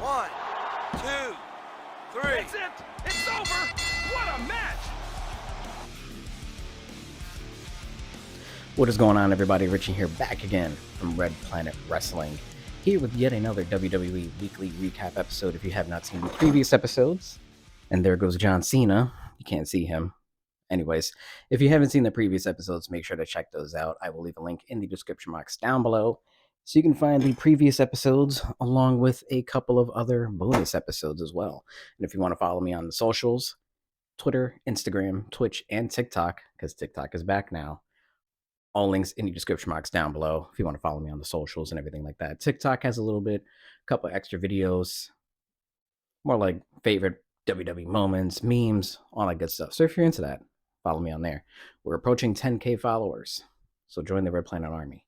1, 2, 3. That's it! It's over! What a match! What is going on, everybody? Richie here, back again from Red Planet Wrestling, here with yet another WWE Weekly Recap episode. If you have not seen the previous episodes, and there goes John Cena. You can't see him. Anyways, if you haven't seen the previous episodes, make sure to check those out. I will leave a link in the description box down below, so you can find the previous episodes along with a couple of other bonus episodes as well. And if you want to follow me on the socials, Twitter, Instagram, Twitch, and TikTok, because TikTok is back now, all links in the description box down below if you want to follow me on the socials and everything like that. TikTok has a couple extra videos, more like favorite WWE moments, memes, all that good stuff. So if you're into that, follow me on there. We're approaching 10K followers, so join the Red Planet Army.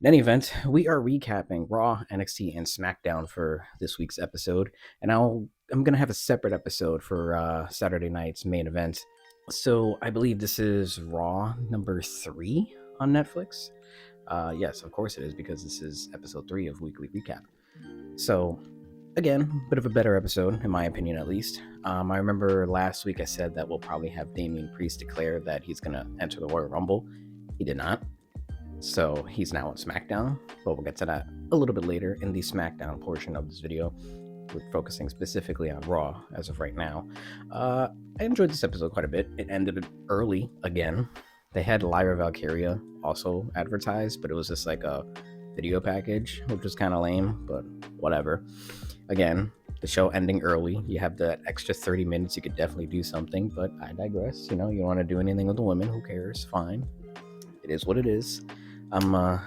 In any event, we are recapping Raw, NXT, and SmackDown for this week's episode, and I'm going to have a separate episode for Saturday night's main event. So I believe this is Raw number 3 on Netflix. Yes, of course it is, because this is episode 3 of Weekly Recap. So again, bit of a better episode, in my opinion at least. I remember last week I said that we'll probably have Damian Priest declare that he's going to enter the Royal Rumble. He did not. So he's now on SmackDown, but we'll get to that a little bit later in the SmackDown portion of this video. We're focusing specifically on Raw as of right now. I enjoyed this episode quite a bit. It ended early again. They had Lyra Valkyria also advertised, but it was just like a video package, which was kind of lame, but whatever. Again, the show ending early. You have that extra 30 minutes. You could definitely do something, but I digress. You don't want to do anything with the women. Who cares? Fine. It is what it is. I'm a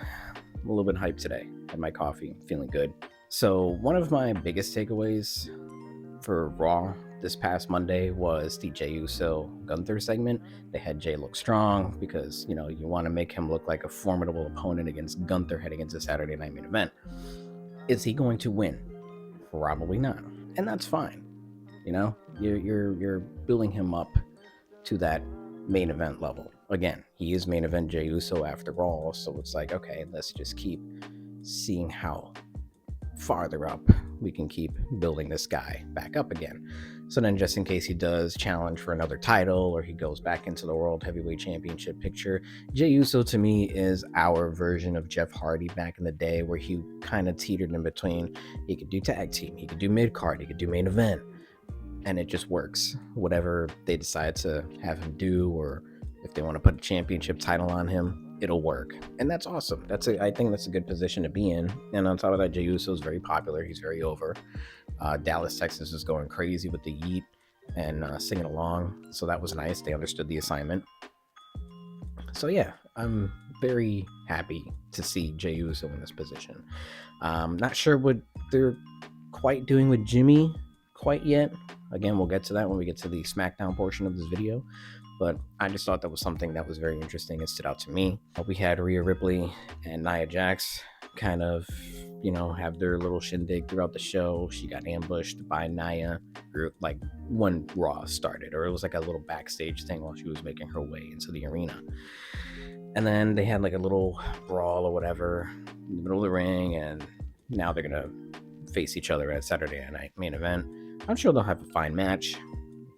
little bit hyped today. Had my coffee, feeling good. So one of my biggest takeaways for Raw this past Monday was the Jey Uso Gunther segment. They had Jey look strong because, you want to make him look like a formidable opponent against Gunther heading into Saturday night main event. Is he going to win? Probably not. And that's fine. You're building him up to that main event level. Again, he is main event Jey Uso after all, so it's like, okay, let's just keep seeing how farther up we can keep building this guy back up again. So then, just in case he does challenge for another title or he goes back into the World Heavyweight Championship picture, Jey Uso to me is our version of Jeff Hardy back in the day, where he kind of teetered in between. He could do tag team, he could do mid-card, he could do main event, and it just works. Whatever they decide to have him do, or if they want to put a championship title on him, it'll work. And that's awesome. I think that's a good position to be in. And on top of that, Jey Uso is very popular. He's very over. Dallas, Texas is going crazy with the Yeet and singing along. So that was nice. They understood the assignment. So yeah, I'm very happy to see Jey Uso in this position. Not sure what they're quite doing with Jimmy quite yet. Again, we'll get to that when we get to the SmackDown portion of this video. But I just thought that was something that was very interesting and stood out to me. We had Rhea Ripley and Nia Jax kind of, have their little shindig throughout the show. She got ambushed by Nia, like when Raw started, or it was like a little backstage thing while she was making her way into the arena. And then they had like a little brawl or whatever in the middle of the ring, and now they're gonna face each other at Saturday night main event. I'm sure they'll have a fine match.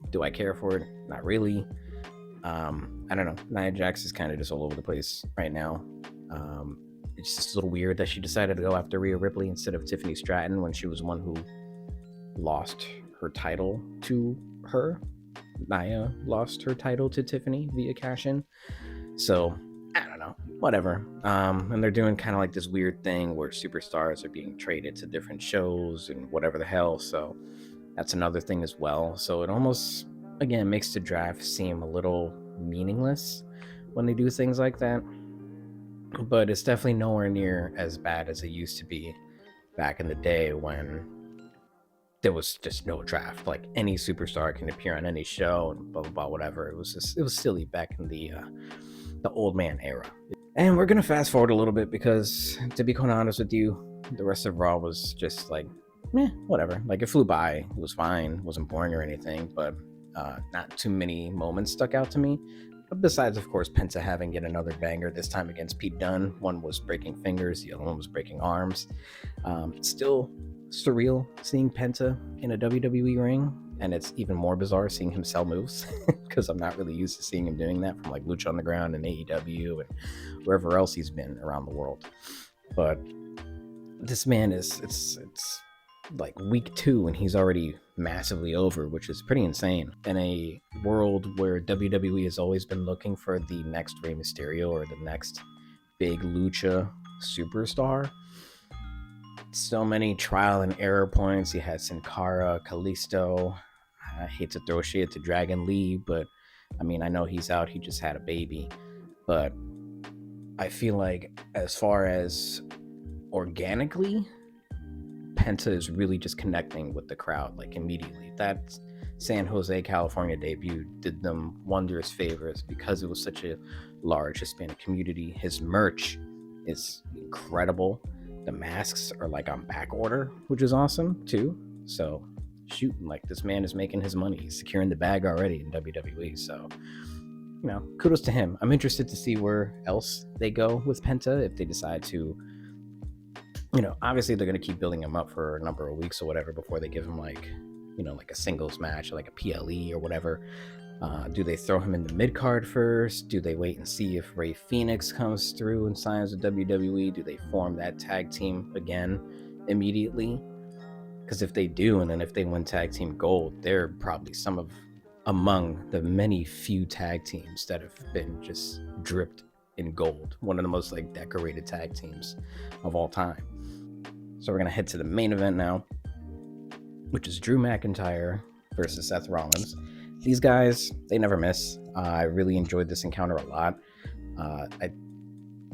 Do I care for it? Not really. I don't know. Nia Jax is kind of just all over the place right now. It's just a little weird that she decided to go after Rhea Ripley instead of Tiffany Stratton when she was one who lost her title to her. Nia lost her title to Tiffany via cash-in. So, I don't know. Whatever. And they're doing kind of like this weird thing where superstars are being traded to different shows and whatever the hell. So, that's another thing as well. So, it almost, again, makes the draft seem a little meaningless when they do things like that. But it's definitely nowhere near as bad as it used to be back in the day when there was just no draft. Like, any superstar can appear on any show and blah, blah, blah, whatever. It was silly back in the old man era. And we're going to fast forward a little bit because, to be quite honest with you, the rest of Raw was just like, whatever. Like, it flew by. It was fine. It wasn't boring or anything, but not too many moments stuck out to me. Besides, of course, Penta having yet another banger, this time against Pete Dunne. One was breaking fingers, the other one was breaking arms. Still surreal seeing Penta in a WWE ring, and it's even more bizarre seeing him sell moves because I'm not really used to seeing him doing that from like Lucha Underground and AEW and wherever else he's been around the world. But this man it's like week 2 and he's already massively over, which is pretty insane. In a world where WWE has always been looking for the next Rey Mysterio or the next big lucha superstar, so many trial and error points. You had Sin Cara, Kalisto. I hate to throw shit to Dragon Lee, but I mean, I know he's out, he just had a baby, but I feel like as far as organically, Penta is really just connecting with the crowd like immediately. That San Jose, California debut did them wondrous favors because it was such a large Hispanic community. His merch is incredible. The masks are like on back order, which is awesome too. So shoot, like this man is making his money. He's securing the bag already in WWE. So, you know, kudos to him. I'm interested to see where else they go with Penta if they decide to, you know, obviously they're going to keep building him up for a number of weeks or whatever before they give him like, you know, like a singles match or like a PLE or whatever. Do they throw him in the mid card first? Do they wait and see if Rey Fenix comes through and signs with WWE? Do they form that tag team again immediately? Because if they do, and then if they win tag team gold, they're probably among the many few tag teams that have been just dripped in gold. One of the most like decorated tag teams of all time. So we're gonna head to the main event now, which is Drew McIntyre versus Seth Rollins. These guys, they never miss. I really enjoyed this encounter a lot. I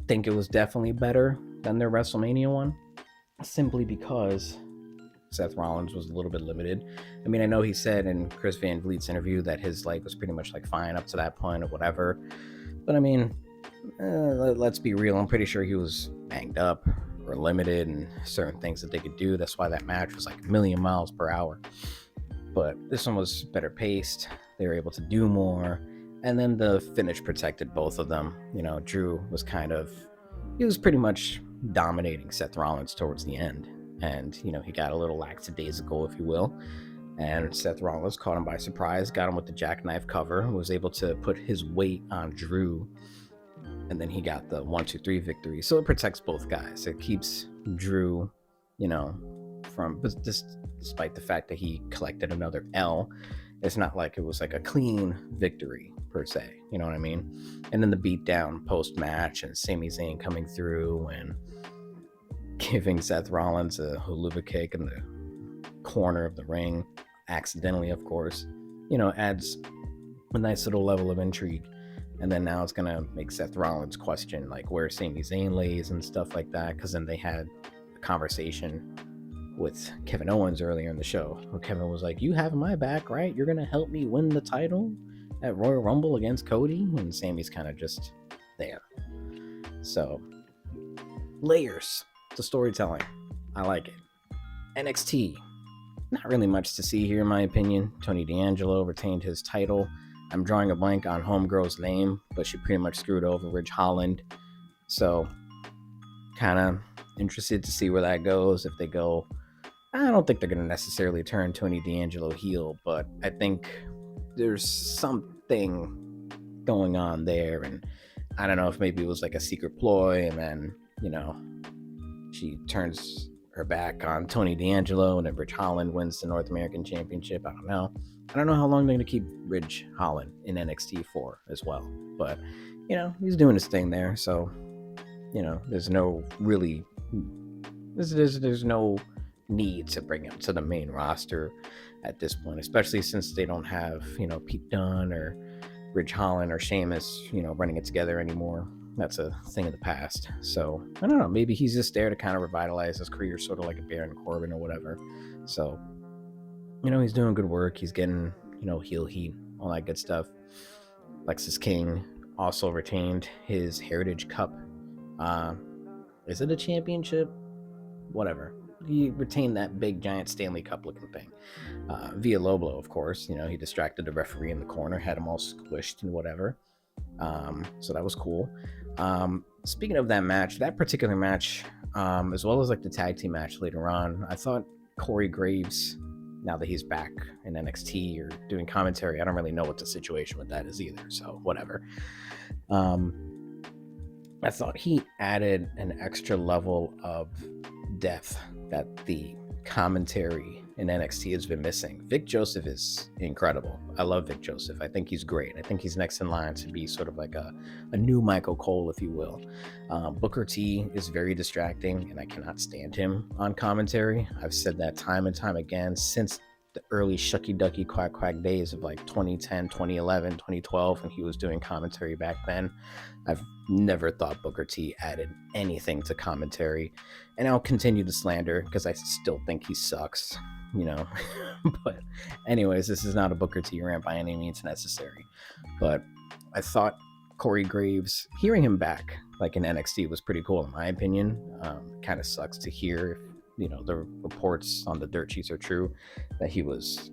think it was definitely better than their WrestleMania one, simply because Seth Rollins was a little bit limited. I mean, I know he said in Chris Van Vliet's interview that his leg was pretty much like fine up to that point or whatever. But I mean, let's be real. I'm pretty sure he was banged up or limited in certain things that they could do. That's why that match was like a million miles per hour. But this one was better paced. They were able to do more. And then the finish protected both of them. You know, Drew was he was pretty much dominating Seth Rollins towards the end. And, you know, he got a little lackadaisical, if you will. And Seth Rollins caught him by surprise, got him with the jackknife cover, was able to put his weight on Drew. And then he got the 1-2-3 victory. So it protects both guys. It keeps Drew, you know, despite the fact that he collected another L, it's not like it was like a clean victory per se. You know what I mean? And then the beatdown post-match and Sami Zayn coming through and giving Seth Rollins a hula kick in the corner of the ring, accidentally, of course, you know, adds a nice little level of intrigue. And then now it's gonna make Seth Rollins question like where Sami Zayn lays and stuff like that, because then they had a conversation with Kevin Owens earlier in the show where Kevin was like, you have my back, right? You're gonna help me win the title at Royal Rumble against Cody? And Sami's kind of just there. So layers to storytelling. I like it. NXT, not really much to see here in my opinion. Tony D'Angelo retained his title. I'm drawing a blank on Homegirl's name, but she pretty much screwed over Ridge Holland. So kind of interested to see where that goes. If they go, I don't think they're going to necessarily turn Tony D'Angelo heel, but I think there's something going on there. And I don't know if maybe it was like a secret ploy and then, you know, she turns her back on Tony D'Angelo and then Ridge Holland wins the North American Championship. I don't know how long they're going to keep Ridge Holland in NXT for as well. But, you know, he's doing his thing there. So, you know, there's no need to bring him to the main roster at this point, especially since they don't have, you know, Pete Dunne or Ridge Holland or Sheamus, you know, running it together anymore. That's a thing of the past. So I don't know, maybe he's just there to kind of revitalize his career, sort of like a Baron Corbin or whatever. So, you know, he's doing good work. He's getting, you know, heel heat, all that good stuff. Lexis King also retained his Heritage Cup. Is it a championship? Whatever. He retained that big giant Stanley Cup looking thing. Via Loblo, of course, you know, he distracted the referee in the corner, had him all squished and whatever. So that was cool. Speaking of that match, that particular match, as well as like the tag team match later on, I thought Corey Graves, now that he's back in NXT or doing commentary, I don't really know what the situation with that is either, so whatever. I thought he added an extra level of depth that the commentary in NXT has been missing. Vic Joseph is incredible. I love Vic Joseph. I think he's great. I think he's next in line to be sort of like a new Michael Cole, if you will. Booker T is very distracting, and I cannot stand him on commentary. I've said that time and time again since the early shucky ducky quack quack days of like 2010, 2011, 2012, when he was doing commentary back then. I've never thought Booker T added anything to commentary, and I'll continue to slander because I still think he sucks, but anyways, this is not a Booker T rant by any means necessary. But I thought Corey Graves, hearing him back like in NXT was pretty cool in my opinion. Kind of sucks to hear if the reports on the dirt sheets are true, that he was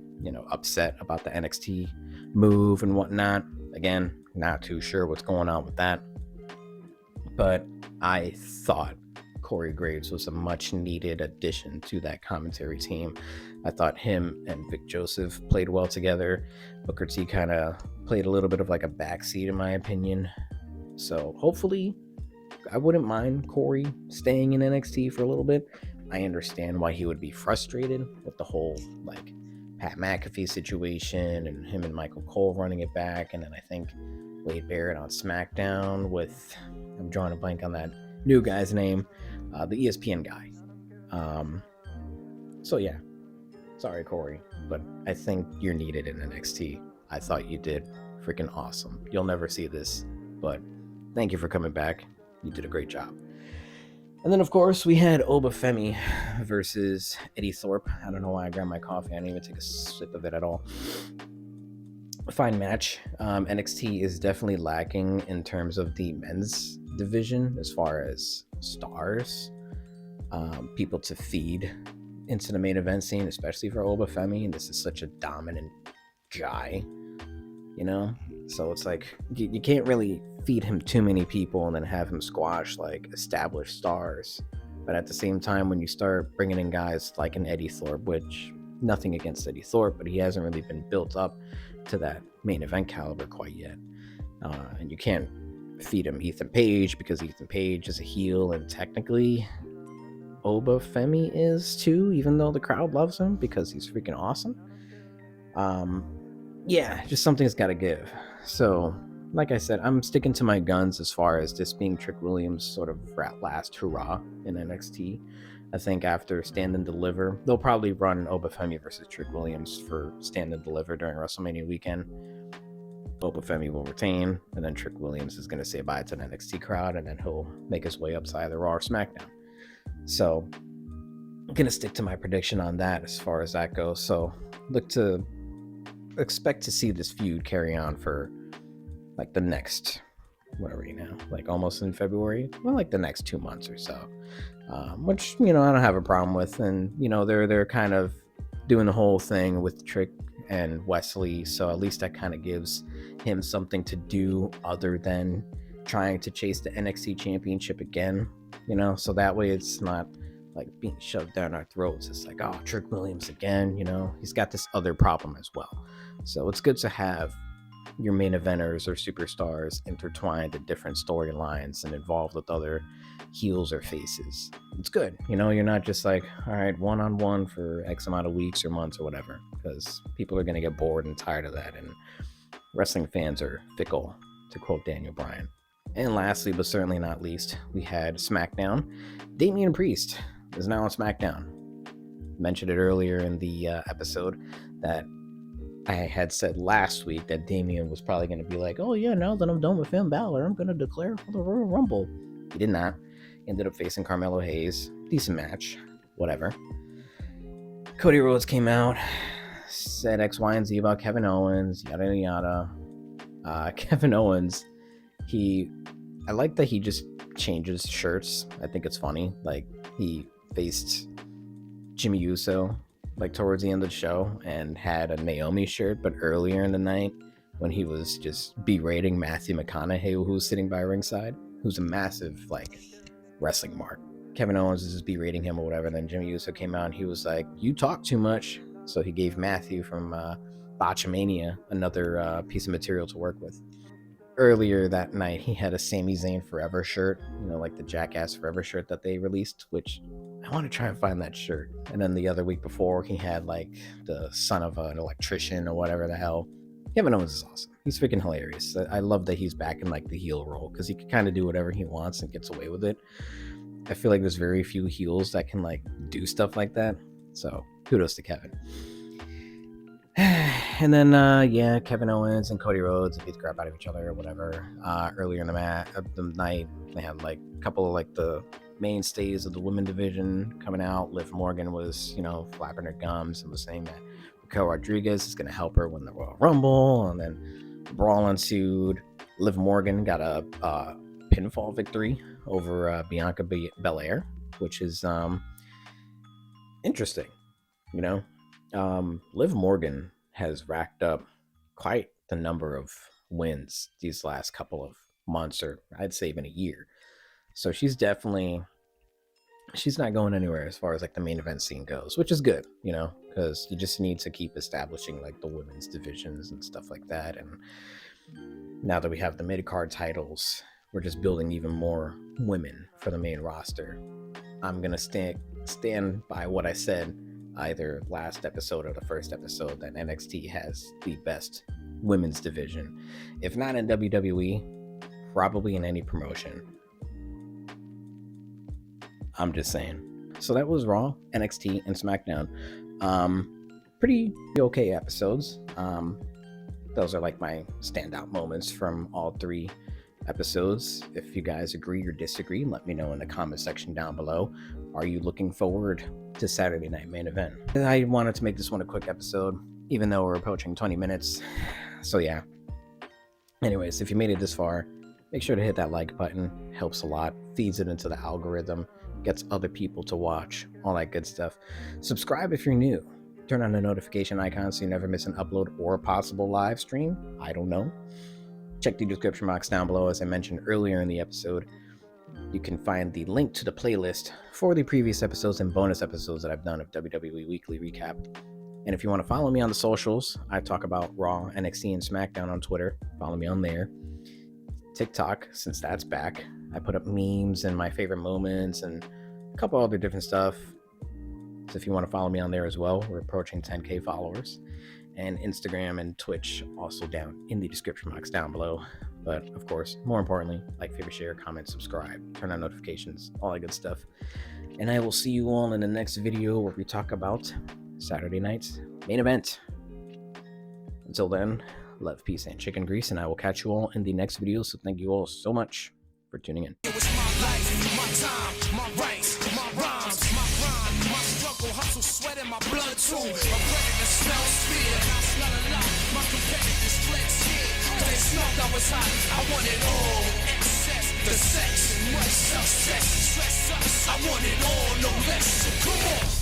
upset about the NXT move and whatnot. Again, not too sure what's going on with that, but I thought Corey Graves was a much needed addition to that commentary team. I thought him and Vic Joseph played well together. Booker T kind of played a little bit of like a backseat in my opinion. So hopefully, I wouldn't mind Corey staying in NXT for a little bit. I understand why he would be frustrated with the whole like Pat McAfee situation and him and Michael Cole running it back, and then I think Wade Barrett on SmackDown with, I'm drawing a blank on that new guy's name, the ESPN guy. So yeah, sorry Corey, but I think you're needed in NXT. I thought you did freaking awesome. You'll never see this, but thank you for coming back. You did a great job. And then, of course, we had Obafemi versus Eddie Thorpe. I don't know why I grabbed my coffee. I didn't even take a sip of it at all. Fine match. NXT is definitely lacking in terms of the men's division as far as stars, people to feed into the main event scene, especially for Obafemi. And this is such a dominant guy, So it's like you can't really feed him too many people and then have him squash like established stars. But at the same time, when you start bringing in guys like an Eddie Thorpe, which nothing against Eddie Thorpe, but he hasn't really been built up to that main event caliber quite yet. And you can't feed him Ethan Page because Ethan Page is a heel, and technically Obafemi is too, even though the crowd loves him because he's freaking awesome. Yeah, just something's got to give. So, like I said, I'm sticking to my guns as far as this being Trick Williams' sort of last hurrah in NXT. I think after Stand and Deliver, they'll probably run Obafemi versus Trick Williams for Stand and Deliver during WrestleMania weekend. Obafemi will retain, and then Trick Williams is going to say bye to the NXT crowd, and then he'll make his way up to either Raw or SmackDown. So, I'm going to stick to my prediction on that as far as that goes. So, expect to see this feud carry on for like the next, what are we now, like almost in February, well, like the next 2 months or so, which I don't have a problem with. And they're kind of doing the whole thing with Trick and Wesley, so at least that kind of gives him something to do other than trying to chase the NXT championship again, so that way it's not like being shoved down our throats. It's like, oh, Trick Williams again, he's got this other problem as well. So it's good to have your main eventers or superstars intertwined in different storylines and involved with other heels or faces. It's good, you're not just like, all right, one-on-one for X amount of weeks or months or whatever, because people are going to get bored and tired of that, and wrestling fans are fickle, to quote Daniel Bryan. And lastly, but certainly not least, we had SmackDown. Damian Priest is now on SmackDown. Mentioned it earlier in the episode that I had said last week that Damian was probably going to be like, oh yeah, now that I'm done with Finn Balor, I'm going to declare for the Royal Rumble. He did not. Ended up facing Carmelo Hayes. Decent match. Whatever. Cody Rhodes came out, said X, Y, and Z about Kevin Owens, yada, yada. Kevin Owens, I like that he just changes shirts. I think it's funny. Like, he faced Jimmy Uso like towards the end of the show and had a Naomi shirt, but earlier in the night when he was just berating Matthew McConaughey, who was sitting by ringside, who's a massive like wrestling mark, Kevin Owens is just berating him or whatever. And then Jimmy Uso came out and he was like, "You talk too much." So he gave Matthew from Botchamania another piece of material to work with. Earlier that night, he had a Sami Zayn Forever shirt, like the Jackass Forever shirt that they released, which I want to try and find that shirt. And then the other week before, he had like the son of an electrician or whatever the hell. Kevin Owens is awesome. He's freaking hilarious. I love that he's back in like the heel role because he can kind of do whatever he wants and gets away with it. I feel like there's very few heels that can like do stuff like that. So kudos to Kevin. And then, Kevin Owens and Cody Rhodes beat the crap out of each other or whatever. Earlier in the night, they had like a couple of like the mainstays of the women division coming out. Liv Morgan was, flapping her gums and was saying that Raquel Rodriguez is going to help her win the Royal Rumble. And then brawl ensued. Liv Morgan got a pinfall victory over Bianca Belair, which is interesting, Liv Morgan has racked up quite the number of wins these last couple of months, or I'd say even a year. So she's not going anywhere as far as like the main event scene goes, which is good, because you just need to keep establishing like the women's divisions and stuff like that. And now that we have the mid-card titles, we're just building even more women for the main roster. I'm going to stand by what I said either last episode or the first episode, that NXT has the best women's division. If not in WWE, probably in any promotion. I'm just saying. So that was Raw, NXT, and SmackDown. Pretty okay episodes. Those are like my standout moments from all three episodes. If you guys agree or disagree, let me know in the comment section down below. Are you looking forward to Saturday Night Main Event? I wanted to make this one a quick episode, even though we're approaching 20 minutes. So yeah. Anyways, if you made it this far, make sure to hit that like button. It helps a lot. Feeds it into the algorithm. Gets other people to watch. All that good stuff. Subscribe if you're new. Turn on the notification icon so you never miss an upload or a possible live stream. I don't know. Check the description box down below. As I mentioned earlier in the episode, you can find the link to the playlist for the previous episodes and bonus episodes that I've done of WWE Weekly Recap. And if you want to follow me on the socials, I talk about Raw, NXT, and SmackDown on Twitter. Follow me on there. TikTok, since that's back, I put up memes and my favorite moments and a couple other different stuff. So if you want to follow me on there as well, we're approaching 10K followers. And Instagram and Twitch also down in the description box down below. But of course, more importantly, like, favorite, share, comment, subscribe, turn on notifications, all that good stuff. And I will see you all in the next video where we talk about Saturday night's main event. Until then, love, peace, and chicken grease, and I will catch you all in the next video. So thank you all so much for tuning in. It was my life, my time, my rights, my rhymes, my grind, my struggle, hustle, sweat in my blood too. My predator smells fear, I smell a lot. My competitors flex here, cause they smelled I was hot. I want it all, excess, the sex, much success, stress us. I want it all, no less. So come on.